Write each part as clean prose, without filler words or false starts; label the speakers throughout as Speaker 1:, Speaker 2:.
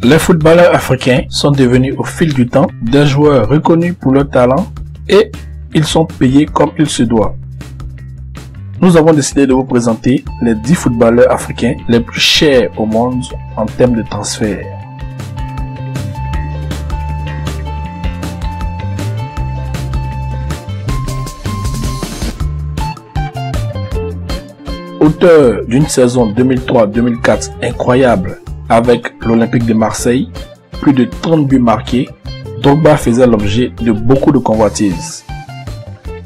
Speaker 1: Les footballeurs africains sont devenus au fil du temps des joueurs reconnus pour leur talent et ils sont payés comme il se doit. Nous avons décidé de vous présenter les 10 footballeurs africains les plus chers au monde en termes de transfert. Auteur d'une saison 2003-2004 incroyable avec l'Olympique de Marseille, plus de 30 buts marqués, Drogba faisait l'objet de beaucoup de convoitises.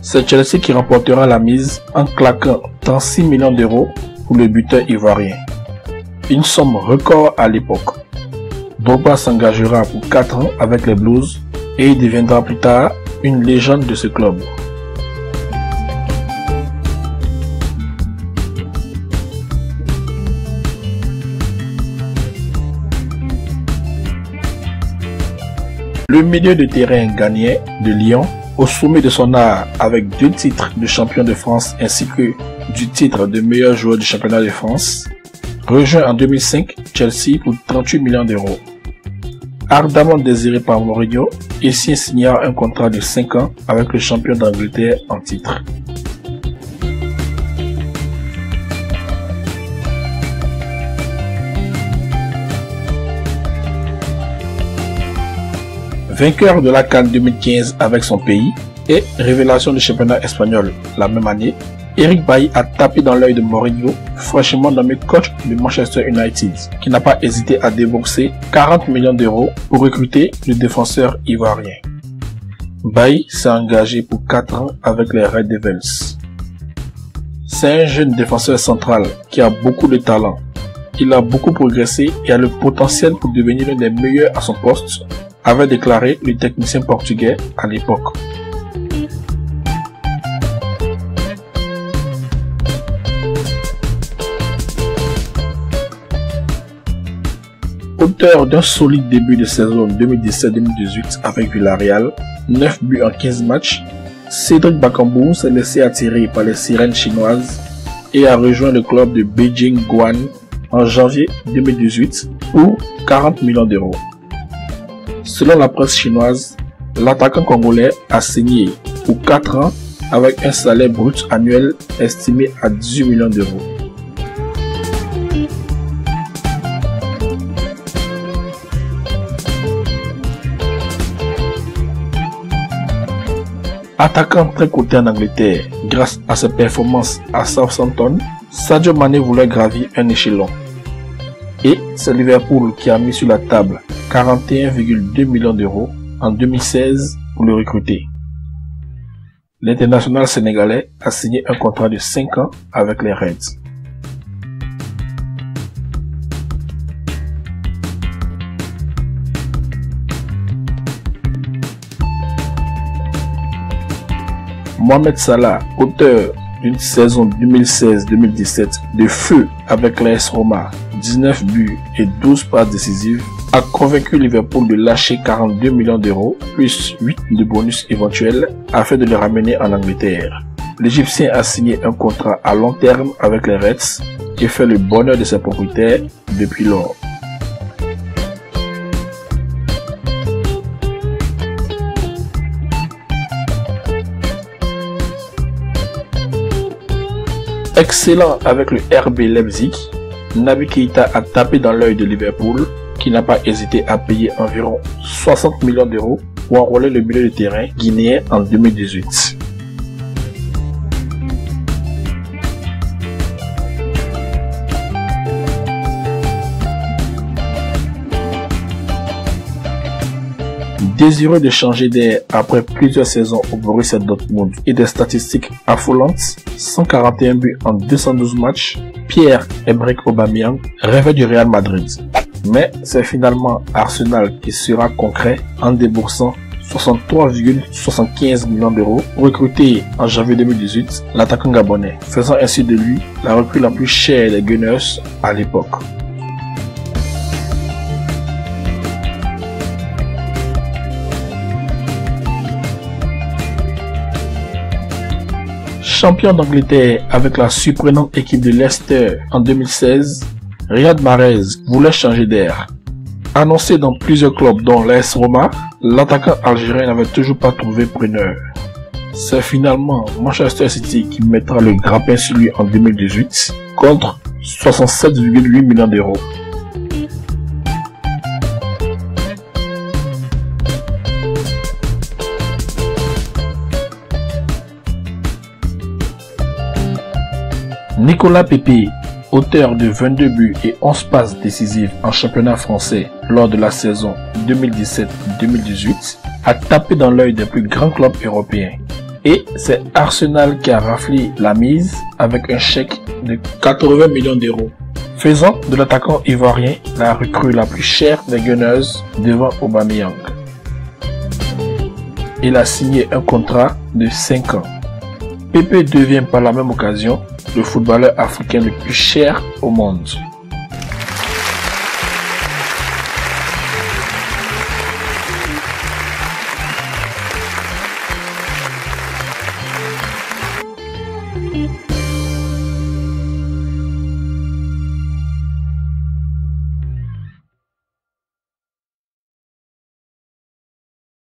Speaker 1: C'est Chelsea qui remportera la mise en claquant 36 millions d'euros pour le buteur ivoirien. Une somme record à l'époque. Drogba s'engagera pour 4 ans avec les Blues et il deviendra plus tard une légende de ce club. Le milieu de terrain ghanéen de Lyon, au sommet de son art avec 2 titres de champion de France ainsi que du titre de meilleur joueur du championnat de France, rejoint en 2005 Chelsea pour 38 millions d'euros. Ardemment désiré par Mourinho, il signera un contrat de 5 ans avec le champion d'Angleterre en titre. Vainqueur de la CAN 2015 avec son pays et révélation du championnat espagnol la même année, Eric Bailly a tapé dans l'œil de Mourinho, fraîchement nommé coach de Manchester United, qui n'a pas hésité à débourser 40 millions d'euros pour recruter le défenseur ivoirien. Bailly s'est engagé pour 4 ans avec les Red Devils. C'est un jeune défenseur central qui a beaucoup de talent. Il a beaucoup progressé et a le potentiel pour devenir l'un des meilleurs à son poste, avait déclaré le technicien portugais à l'époque. Auteur d'un solide début de saison 2017-2018 avec Villarreal, 9 buts en 15 matchs, Cédric Bakambu s'est laissé attirer par les sirènes chinoises et a rejoint le club de Beijing Guan en janvier 2018 pour 40 millions d'euros. Selon la presse chinoise, l'attaquant congolais a signé pour 4 ans avec un salaire brut annuel estimé à 18 millions d'euros. Attaquant très coté en Angleterre, grâce à ses performances à Southampton, Sadio Mané voulait gravir un échelon. Et c'est Liverpool qui a mis sur la table 41,2 millions d'euros en 2016 pour le recruter. L'international sénégalais a signé un contrat de 5 ans avec les Reds. Mohamed Salah, auteur d'une saison 2016-2017 de feu avec l'AS Roma, 19 buts et 12 passes décisives, a convaincu Liverpool de lâcher 42 millions d'euros plus 8 de bonus éventuels afin de le ramener en Angleterre. L'Égyptien a signé un contrat à long terme avec les Reds et fait le bonheur de ses propriétaires depuis lors. Excellent avec le RB Leipzig, Naby Keita a tapé dans l'œil de Liverpool, qui n'a pas hésité à payer environ 60 millions d'euros pour enrôler le milieu de terrain guinéen en 2018. Désireux de changer d'air après plusieurs saisons au Borussia Dortmund et des statistiques affolantes, 141 buts en 212 matchs, Pierre-Emerick Aubameyang rêvait du Real Madrid. Mais c'est finalement Arsenal qui sera concret en déboursant 63,75 millions d'euros pour recruter en janvier 2018 l'attaquant gabonais, faisant ainsi de lui la recrue la plus chère des Gunners à l'époque. Champion d'Angleterre avec la surprenante équipe de Leicester en 2016, Riyad Mahrez voulait changer d'air. Annoncé dans plusieurs clubs dont l'AS Roma, l'attaquant algérien n'avait toujours pas trouvé preneur. C'est finalement Manchester City qui mettra le grappin sur lui en 2018 contre 67,8 millions d'euros. Nicolas Pepe, auteur de 22 buts et 11 passes décisives en championnat français lors de la saison 2017-2018, a tapé dans l'œil des plus grands clubs européens. Et c'est Arsenal qui a raflé la mise avec un chèque de 80 millions d'euros, faisant de l'attaquant ivoirien la recrue la plus chère des Gunners devant Aubameyang. Il a signé un contrat de 5 ans. Pepe devient par la même occasion le footballeur africain le plus cher au monde.